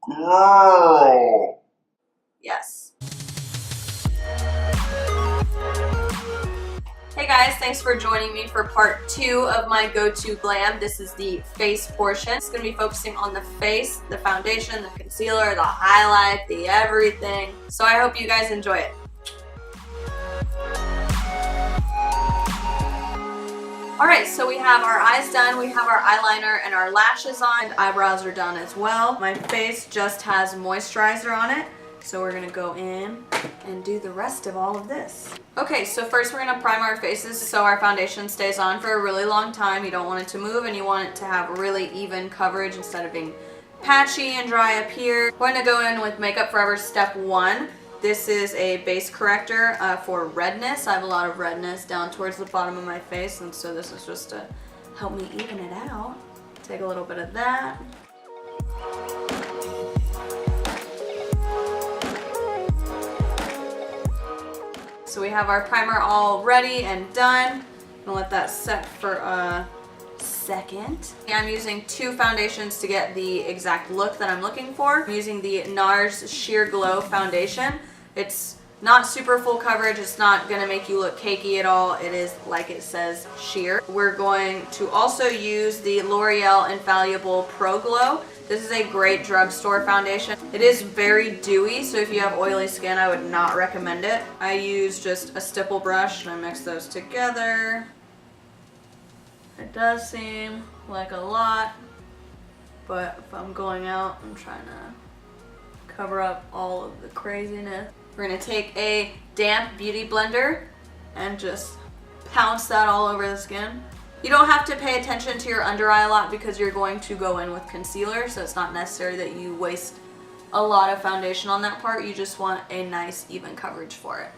Girl! Yes. Hey guys, thanks for joining me for part 2 of my go-to glam. This is the face portion. It's going to be focusing on the face, the foundation, the concealer, the highlight, the everything. So I hope you guys enjoy it. Alright, so we have our eyes done, we have our eyeliner and our lashes on. Eyebrows are done as well. My face just has moisturizer on it. So we're gonna go in and do the rest of all of this. Okay, so first we're gonna prime our faces so our foundation stays on for a really long time. You don't want it to move and you want it to have really even coverage instead of being patchy and dry up here. We're gonna go in with Makeup Forever Step 1. This is a base corrector for redness. I have a lot of redness down towards the bottom of my face, and so this is just to help me even it out. Take a little bit of that. So we have our primer all ready and done. I'm gonna let that set for a second. I'm using 2 foundations to get the exact look that I'm looking for. I'm using the NARS Sheer Glow foundation. It's not super full coverage. It's not gonna make you look cakey at all. It is, like it says, sheer. We're going to also use the Loreal Infallible Pro Glow. This is a great drugstore foundation. It is very dewy, so if you have oily skin, I would not recommend it. I use just a stipple brush and I mix those together. It does seem like a lot, but if I'm going out, I'm trying to cover up all of the craziness. We're gonna take a damp beauty blender and just pounce that all over the skin. You don't have to pay attention to your under eye a lot because you're going to go in with concealer, so it's not necessary that you waste a lot of foundation on that part. You just want a nice even coverage for it.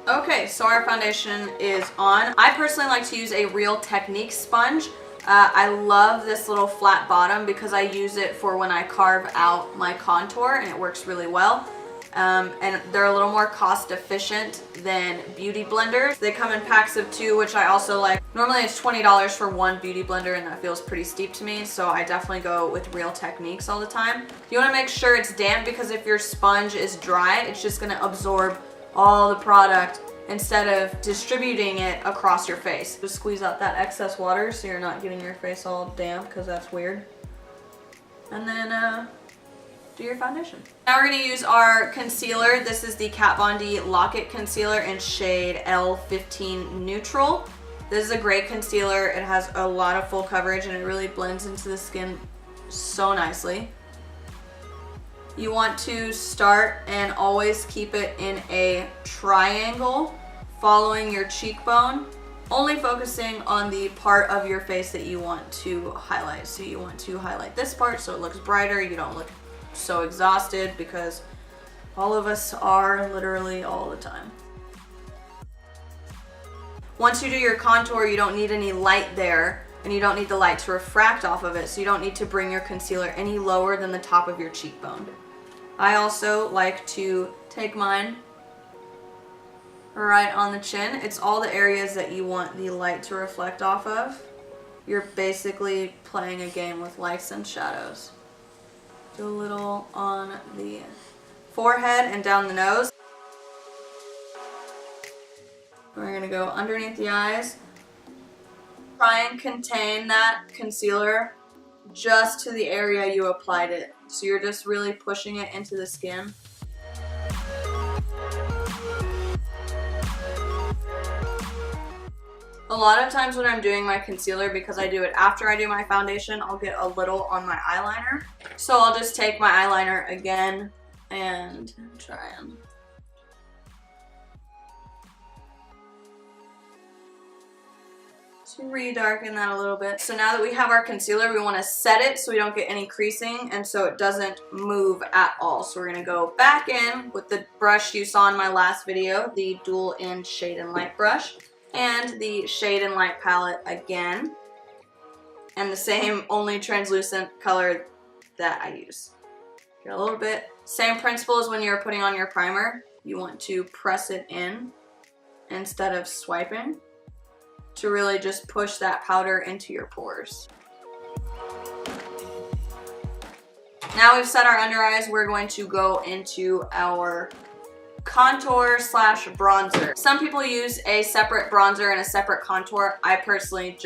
Okay, so our foundation is on. I personally like to use a Real Technique sponge. I love this little flat bottom because I use it for when I carve out my contour, and it works really well. And they're a little more cost efficient than beauty blenders. They come in packs of 2, which I also like. Normally it's $20 for 1 beauty blender, and that feels pretty steep to me, so I definitely go with Real Techniques all the time. You want to make sure it's damp because if your sponge is dry, it's just going to absorb all the product instead of distributing it across your face. Just squeeze out that excess water so you're not getting your face all damp because that's weird. And then do your foundation. Now we're going to use our concealer. This is the Kat Von D Lock-It Concealer in shade L15 Neutral. This is a great concealer. It has a lot of full coverage and it really blends into the skin so nicely. You want to start and always keep it in a triangle following your cheekbone, only focusing on the part of your face that you want to highlight. So you want to highlight this part so it looks brighter. You don't look so exhausted because all of us are literally all the time. Once you do your contour, you don't need any light there and you don't need the light to refract off of it, so you don't need to bring your concealer any lower than the top of your cheekbone. I also like to take mine right on the chin. It's all the areas that you want the light to reflect off of. You're basically playing a game with lights and shadows. Do a little on the forehead and down the nose. We're going to go underneath the eyes. Try and contain that concealer just to the area you applied it. So you're just really pushing it into the skin. A lot of times when I'm doing my concealer, because I do it after I do my foundation, I'll get a little on my eyeliner. So I'll just take my eyeliner again and try and to re-darken that a little bit. So now that we have our concealer, we want to set it so we don't get any creasing and so it doesn't move at all. So we're going to go back in with the brush you saw in my last video, the dual end shade and light brush, and the shade and light palette again, and the same only translucent color that I use. Get a little bit. Same principle as when you're putting on your primer. You want to press it in instead of swiping to really just push that powder into your pores. Now we've set our under eyes, we're going to go into our contour slash bronzer. Some people use a separate bronzer and a separate contour. I personally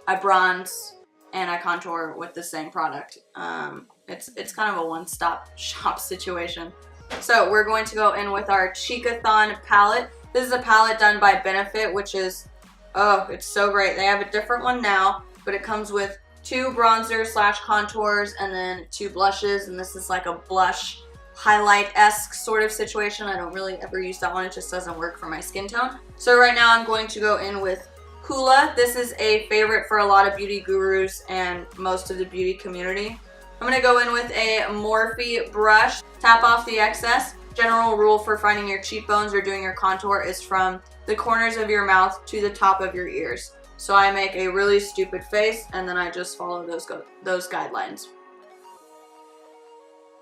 I bronze and I contour with the same product. It's kind of a one-stop shop situation. So we're going to go in with our Cheekathon palette. This is a palette done by Benefit, which is, oh, it's so great. They have a different one now, but it comes with 2 bronzers slash contours and then 2 blushes, and this is like a blush highlight-esque sort of situation. I don't really ever use that one. It just doesn't work for my skin tone. So right now I'm going to go in with Hoola. This is a favorite for a lot of beauty gurus and most of the beauty community. I'm going to go in with a Morphe brush, tap off the excess. General rule for finding your cheekbones or doing your contour is from the corners of your mouth to the top of your ears. So I make a really stupid face and then I just follow those guidelines.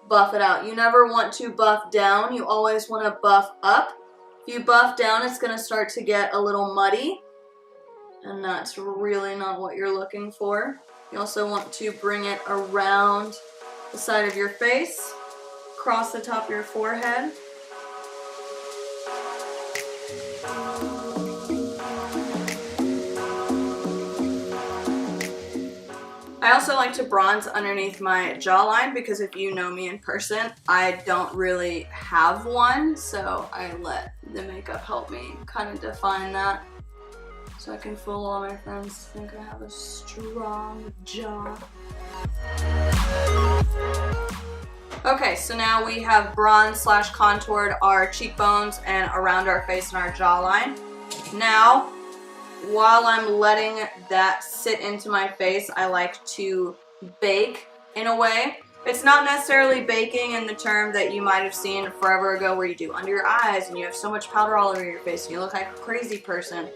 Buff it out. You never want to buff down, you always want to buff up. If you buff down, it's going to start to get a little muddy, and that's really not what you're looking for. You also want to bring it around the side of your face, across the top of your forehead. I also like to bronze underneath my jawline because if you know me in person, I don't really have one, so I let the makeup help me kind of define that. So I can fool all my friends think I have a strong jaw. Okay, so now we have bronze slash contoured our cheekbones and around our face and our jawline. Now, while I'm letting that sit into my face, I like to bake in a way. It's not necessarily baking in the term that you might have seen forever ago where you do under your eyes and you have so much powder all over your face and you look like a crazy person.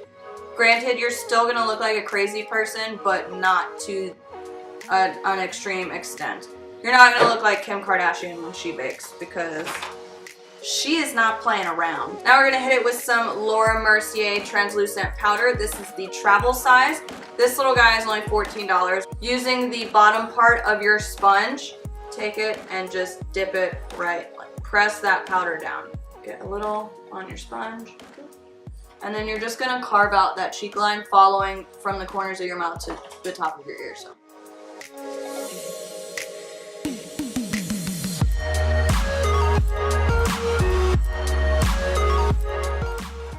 Granted, you're still going to look like a crazy person, but not to an extreme extent. You're not going to look like Kim Kardashian when she bakes because she is not playing around. Now we're going to hit it with some Mercier translucent powder. This is the travel size. This little guy is only $14. Using the bottom part of your sponge, take it and just dip it right. Like press that powder down. Get a little on your sponge. And then you're just going to carve out that cheek line following from the corners of your mouth to the top of your ear. So.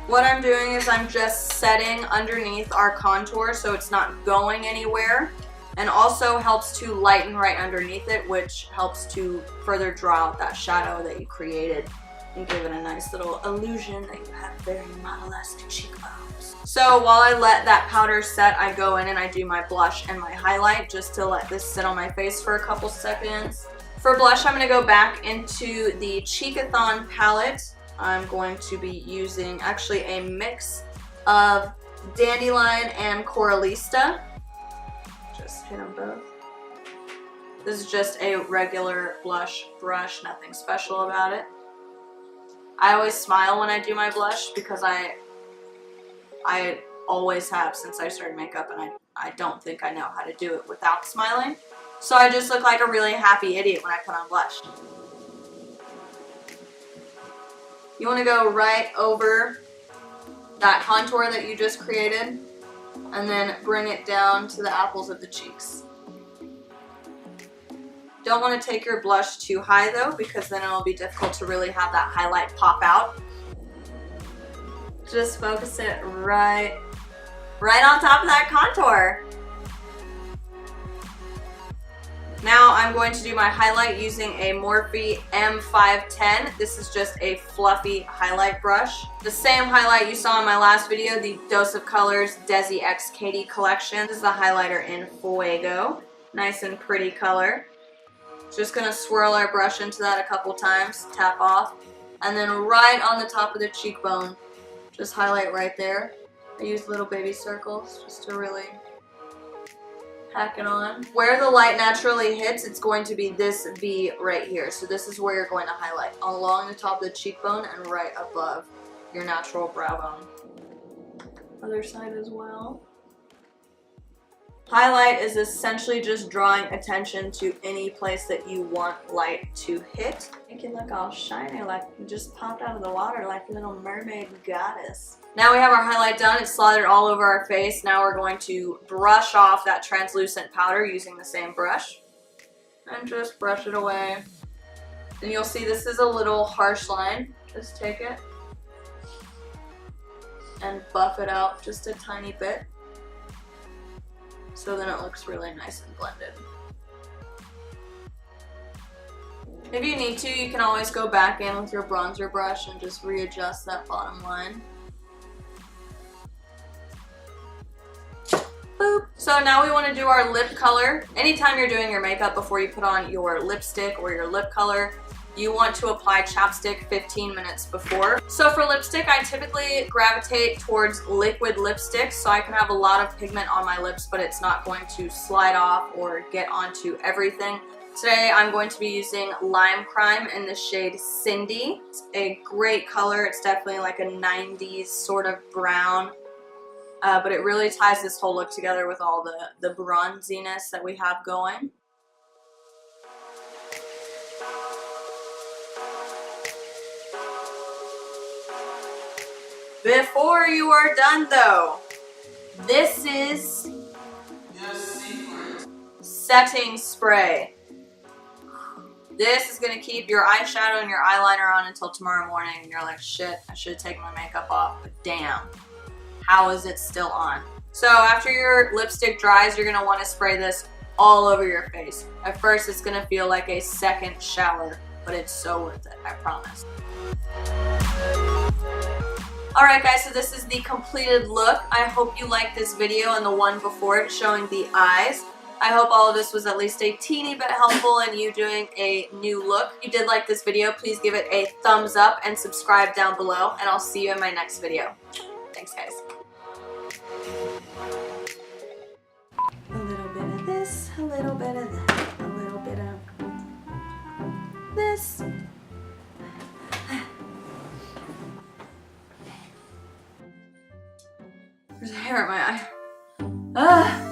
What I'm doing is I'm just setting underneath our contour so it's not going anywhere, and also helps to lighten right underneath it, which helps to further draw out that shadow that you created and give it a nice little illusion that you have very model-esque cheekbones. So while I let that powder set, I go in and I do my blush and my highlight just to let this sit on my face for a couple seconds. For blush, I'm going to go back into the Cheekathon palette. I'm going to be using actually a mix of Dandelion and Coralista. Just hit them both. This is just a regular blush brush, nothing special about it. I always smile when I do my blush because I always have since I started makeup, and I don't think I know how to do it without smiling. So I just look like a really happy idiot when I put on blush. You want to go right over that contour that you just created and then bring it down to the apples of the cheeks. Don't want to take your blush too high though, because then it'll be difficult to really have that highlight pop out. Just focus it right on top of that contour. Now I'm going to do my highlight using a Morphe M510. This is just a fluffy highlight brush. The same highlight you saw in my last video, the Dose of Colors DESIXKATY collection. This is the highlighter in Fuego. Nice and pretty color. Just going to swirl our brush into that a couple times, tap off, and then right on the top of the cheekbone, just highlight right there. I use little baby circles just to really pack it on. Where the light naturally hits, it's going to be this V right here. So this is where you're going to highlight, along the top of the cheekbone and right above your natural brow bone. Other side as well. Highlight is essentially just drawing attention to any place that you want light to hit. Make it look all shiny, like you just popped out of the water like a little mermaid goddess. Now we have our highlight done. It's slathered all over our face. Now we're going to brush off that translucent powder using the same brush. And just brush it away. And you'll see this is a little harsh line. Just take it and buff it out just a tiny bit. So then it looks really nice and blended. If you need to, you can always go back in with your bronzer brush and just readjust that bottom line. Boop. So now we want to do our lip color. Anytime you're doing your makeup before you put on your lipstick or your lip color, you want to apply chapstick 15 minutes before. So for lipstick, I typically gravitate towards liquid lipstick so I can have a lot of pigment on my lips, but it's not going to slide off or get onto everything. Today I'm going to be using Limecrime in the shade Cindy. It's a great color. It's definitely like a 90s sort of brown, but it really ties this whole look together with all the bronziness that we have going. Before you are done though, this is your secret setting spray. This is going to keep your eyeshadow and your eyeliner on until tomorrow morning and you're like, shit, I should have taken my makeup off, but damn, how is it still on? So after your lipstick dries, you're going to want to spray this all over your face. At first it's going to feel like a second shower, but it's so worth it, I promise. Alright guys, so this is the completed look. I hope you liked this video and the one before it showing the eyes. I hope all of this was at least a teeny bit helpful in you doing a new look. If you did like this video, please give it a thumbs up and subscribe down below, and I'll see you in my next video. Thanks guys. A little bit of this, a little bit of that, a little bit of this. There's a hair in my eye. Ugh.